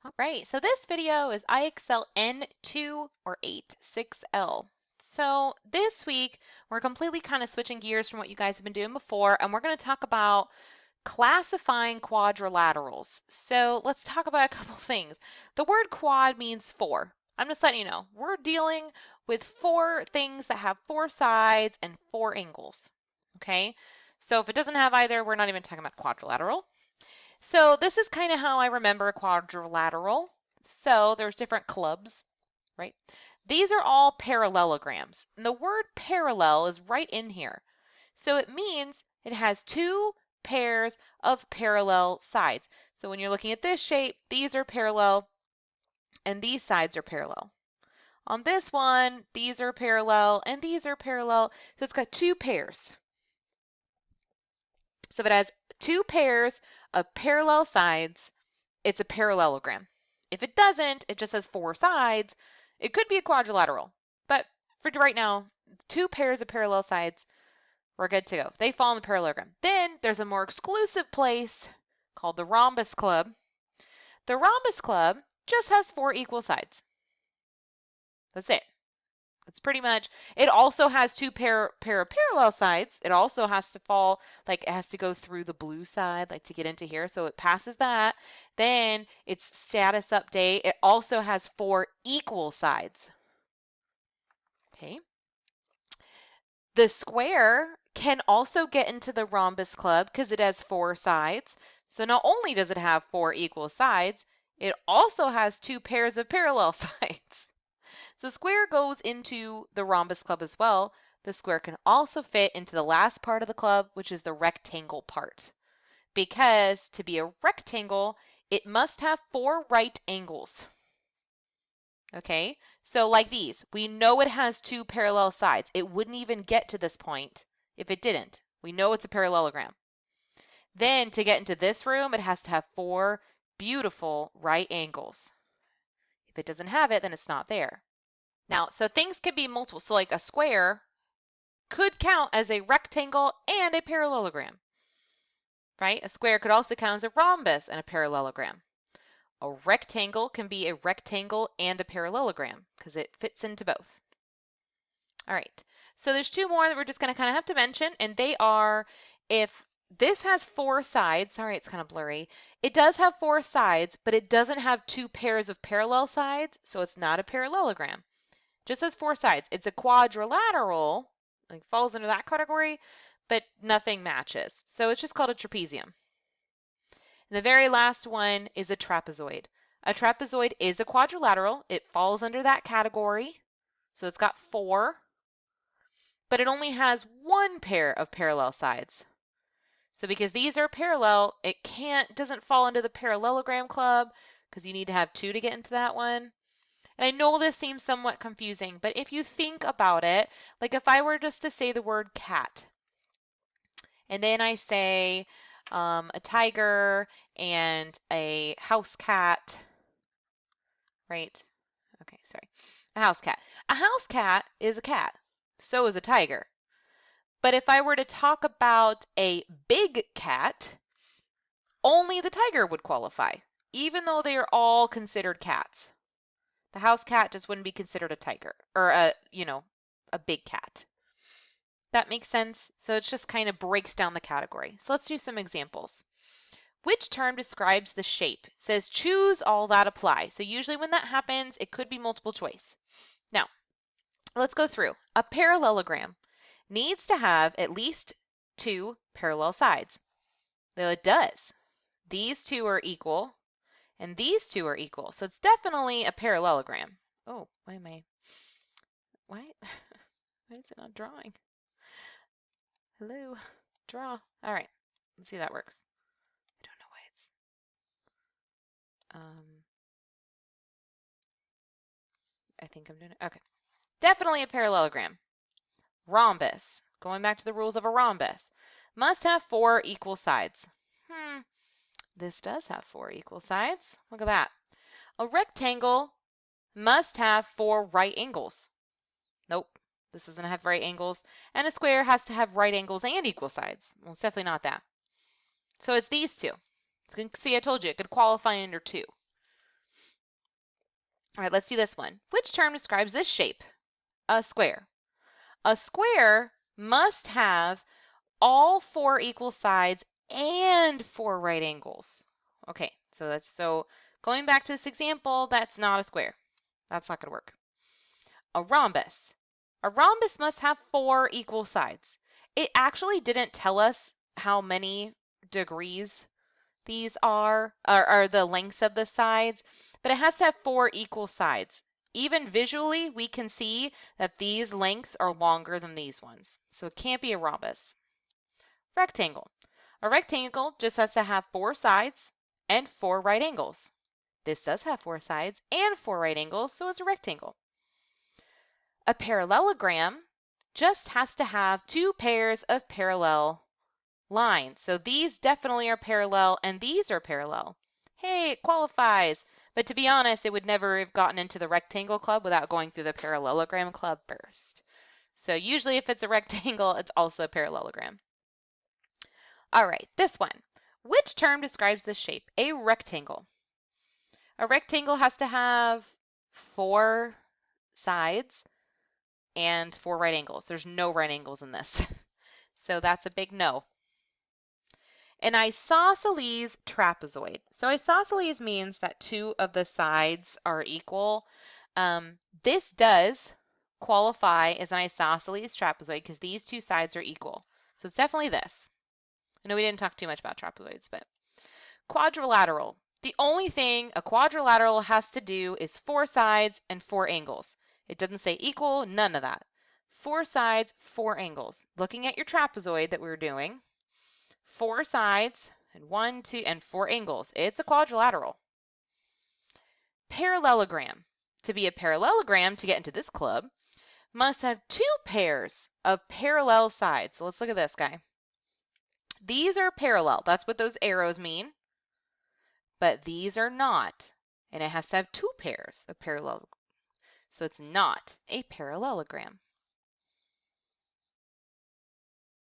All right, so this video is IXL N2 or 8-6L. So this week, we're completely kind of switching gears from what you guys have been doing before, and we're going to talk about classifying quadrilaterals. So let's talk about a couple things. The word quad means four. I'm just letting you know, we're dealing with four things that have four sides and four angles. Okay, so if it doesn't have either, we're not even talking about quadrilateral. So this is kind of how I remember a quadrilateral. So there's different clubs, right? These are all parallelograms. And the word parallel is right in here. So it means it has two pairs of parallel sides. So when you're looking at this shape, these are parallel and these sides are parallel. On this one, these are parallel and these are parallel. So it's got two pairs. So if it has two pairs of parallel sides, it's a parallelogram. If it doesn't, it just has four sides. It could be a quadrilateral, but for right now, two pairs of parallel sides, we're good to go. They fall in the parallelogram. Then there's a more exclusive place called the rhombus club. The rhombus club just has four equal sides. That's it. That's pretty much. It also has two pair of parallel sides. It also has to fall, like it has to go through the blue side, like to get into here. So it passes that. Then its status update. It also has four equal sides. Okay. The square can also get into the rhombus club because it has four sides. So not only does it have four equal sides, it also has two pairs of parallel sides. So square goes into the rhombus club as well. The square can also fit into the last part of the club, which is the rectangle part. Because to be a rectangle, it must have four right angles. Okay, so like these, we know it has two parallel sides. It wouldn't even get to this point if it didn't. We know it's a parallelogram. Then to get into this room, it has to have four beautiful right angles. If it doesn't have it, then it's not there. Now, so things can be multiple. So like a square could count as a rectangle and a parallelogram, right? A square could also count as a rhombus and a parallelogram. A rectangle can be a rectangle and a parallelogram because it fits into both. All right, so there's two more that we're just going to kind of have to mention, and they are if this has four sides, sorry, it's kind of blurry. It does have four sides, but it doesn't have two pairs of parallel sides, so it's not a parallelogram. Just has four sides. It's a quadrilateral, like falls under that category, but nothing matches. So it's just called a trapezium. And the very last one is a trapezoid. A trapezoid is a quadrilateral. It falls under that category. So it's got four, but it only has one pair of parallel sides. So because these are parallel, it doesn't fall under the parallelogram club because you need to have two to get into that one. And I know this seems somewhat confusing, but if you think about it, like if I were just to say the word cat, and then I say a tiger and a house cat, right? Okay, sorry. A house cat. A house cat is a cat. So is a tiger. But if I were to talk about a big cat, only the tiger would qualify, even though they are all considered cats. The house cat just wouldn't be considered a tiger or a big cat. That makes sense? So it just kind of breaks down the category. So let's do some examples. Which term describes the shape? It says choose all that apply. So usually when that happens, it could be multiple choice. Now, let's go through. A parallelogram needs to have at least two parallel sides. Though it does. These two are equal. And these two are equal. So it's definitely a parallelogram. Oh, why am I? Why? Why is it not drawing? Hello, draw. All right, let's see if that works. I don't know why it's. I think I'm doing it. Okay. Definitely a parallelogram. Rhombus. Going back to the rules of a rhombus. Must have four equal sides. This does have four equal sides. Look at that. A rectangle must have four right angles. Nope, this doesn't have right angles. And a square has to have right angles and equal sides. Well, it's definitely not that. So it's these two. See, I told you, it could qualify under two. All right, let's do this one. Which term describes this shape? A square. A square must have all four equal sides and four right angles. Okay, so going back to this example, that's not a square. That's not going to work. A rhombus. A rhombus must have four equal sides. It actually didn't tell us how many degrees these are the lengths of the sides, but it has to have four equal sides. Even visually, we can see that these lengths are longer than these ones. So it can't be a rhombus. Rectangle. A rectangle just has to have four sides and four right angles. This does have four sides and four right angles, so it's a rectangle. A parallelogram just has to have two pairs of parallel lines. So these definitely are parallel and these are parallel. Hey, it qualifies. But to be honest, it would never have gotten into the rectangle club without going through the parallelogram club first. So usually if it's a rectangle, it's also a parallelogram. All right, this one. Which term describes this shape? A rectangle. A rectangle has to have four sides and four right angles. There's no right angles in this. So that's a big no. An isosceles trapezoid. So isosceles means that two of the sides are equal. This does qualify as an isosceles trapezoid because these two sides are equal. So it's definitely this. I know we didn't talk too much about trapezoids, but quadrilateral. The only thing a quadrilateral has to do is four sides and four angles. It doesn't say equal, none of that. Four sides, four angles. Looking at your trapezoid that we were doing, four sides and one, two, and four angles. It's a quadrilateral. Parallelogram. To be a parallelogram, to get into this club, must have two pairs of parallel sides. So let's look at this guy. These are parallel. That's what those arrows mean. But these are not. And it has to have two pairs of parallel. So it's not a parallelogram.